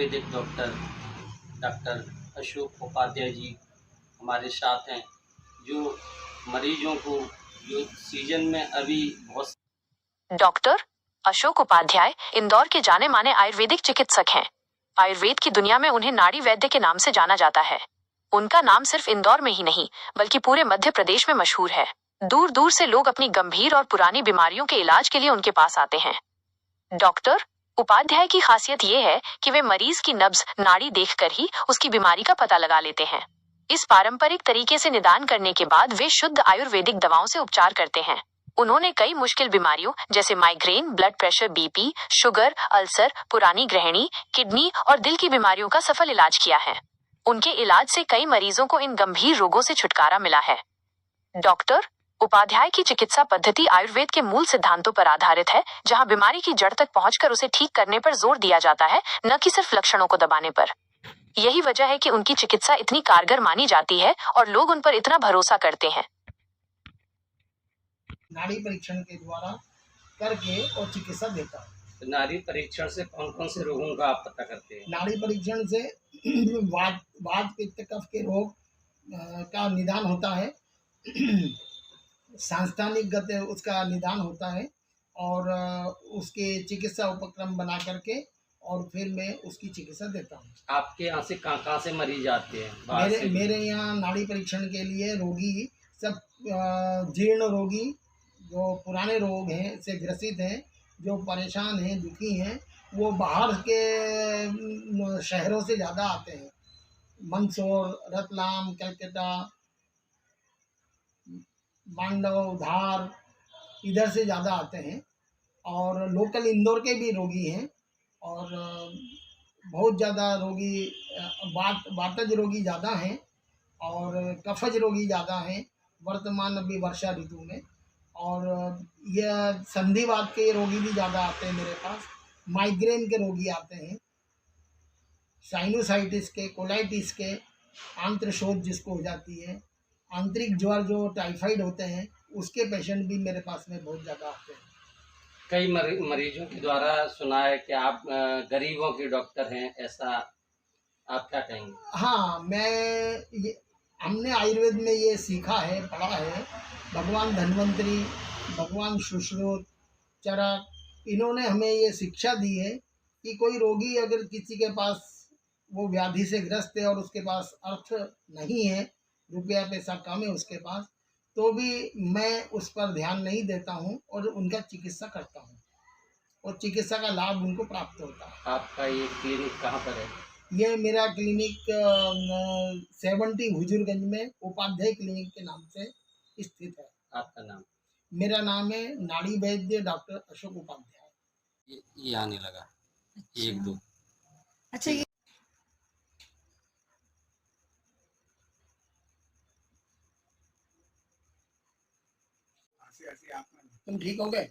Ayurvedic doctor doctor Ashok Upadhyay ji हमारे साथ हैं, जो मरीजों को जो सीजन में अभी बहुत। डॉक्टर अशोक उपाध्याय इंदौर के जाने माने आयुर्वेदिक चिकित्सक हैं। आयुर्वेद की दुनिया में उन्हें नाड़ी वैद्य के नाम से जाना जाता है। उनका नाम सिर्फ इंदौर में ही नहीं बल्कि पूरे मध्य प्रदेश में मशहूर है। दूर दूर से लोग अपनी गंभीर और पुरानी बीमारियों के इलाज के लिए उनके पास आते हैं। डॉक्टर उपाध्याय की खासियत ये है कि वे मरीज की नब्ज नाड़ी देखकर ही उसकी बीमारी का पता लगा लेते हैं। इस पारंपरिक तरीके से निदान करने के बाद वे शुद्ध आयुर्वेदिक दवाओं से उपचार करते हैं। उन्होंने कई मुश्किल बीमारियों जैसे migraine, blood pressure, BP, sugar, ulcer, पुरानी गृहिणी, किडनी और दिल की बीमारियों का सफल इलाज किया है। उनके इलाज से कई मरीजों को इन गंभीर रोगों से छुटकारा मिला है। डॉक्टर उपाध्याय की चिकित्सा पद्धति आयुर्वेद के मूल सिद्धांतों पर आधारित है, जहां बीमारी की जड़ तक पहुंचकर उसे ठीक करने पर जोर दिया जाता है, न कि सिर्फ लक्षणों को दबाने पर। यही वजह है कि उनकी चिकित्सा इतनी कारगर मानी जाती है और लोग उन पर इतना भरोसा करते हैं। नाड़ी परीक्षण के द्वारा करके और चिकित्सा देता है। तो नाड़ी परीक्षण से कौन कौन से रोगों का आप पता करते हैं? नाड़ी परीक्षण से वात पित्त कफ के रोग का निदान होता है। सांस्थानिक गत उसका निदान होता है और उसके चिकित्सा उपक्रम बना करके और फिर मैं उसकी चिकित्सा देता हूँ। आपके यहाँ से कहाँ से मरीज आते हैं? मेरे यहाँ नाड़ी परीक्षण के लिए रोगी सब जीर्ण रोगी जो पुराने रोग हैं से ग्रसित हैं, जो परेशान हैं, दुखी हैं, वो बाहर के शहरों से ज़्यादा आते हैं। मंदसौर, रतलाम, कलकत्ता, मांडव, धार इधर से ज़्यादा आते हैं और लोकल इंदौर के भी रोगी हैं और बहुत ज़्यादा रोगी वातज रोगी ज़्यादा हैं और कफज रोगी ज़्यादा हैं वर्तमान अभी वर्षा ऋतु में। और यह संधिवात के रोगी भी ज़्यादा आते हैं मेरे पास। माइग्रेन के रोगी आते हैं, साइनोसाइटिस के, कोलाइटिस के, आंत्रशोथ जिसको हो जाती है, आंतरिक ज्वर जो टाइफाइड होते हैं, उसके पेशेंट भी मेरे पास में बहुत ज़्यादा आते हैं। कई मरीजों के द्वारा सुना है कि आप गरीबों के डॉक्टर हैं, ऐसा आप क्या कहेंगे? हाँ, हमने आयुर्वेद में ये सीखा है, पढ़ा है। भगवान धन्वंतरी, भगवान सुश्रुत, चरक, इन्होंने हमें ये शिक्षा दी है कि कोई रोगी अगर किसी के पास वो व्याधि से ग्रस्त है और उसके पास अर्थ नहीं है, रुपया पैसा कम है उसके पास, तो भी मैं उस पर ध्यान नहीं देता हूँ और उनका चिकित्सा करता हूँ और चिकित्सा का लाभ उनको प्राप्त होता है। आपका ये क्लिनिक कहाँ पर है? ये मेरा क्लिनिक 70 हुजूरगंज में उपाध्याय क्लिनिक के नाम से स्थित है। आपका नाम? मेरा नाम है नाड़ी वैद्य डॉक्टर अशोक उपाध्याय। ये आने लगा। अच्छा। 1 2 अच्छा, ये तुम ठीक हो गए?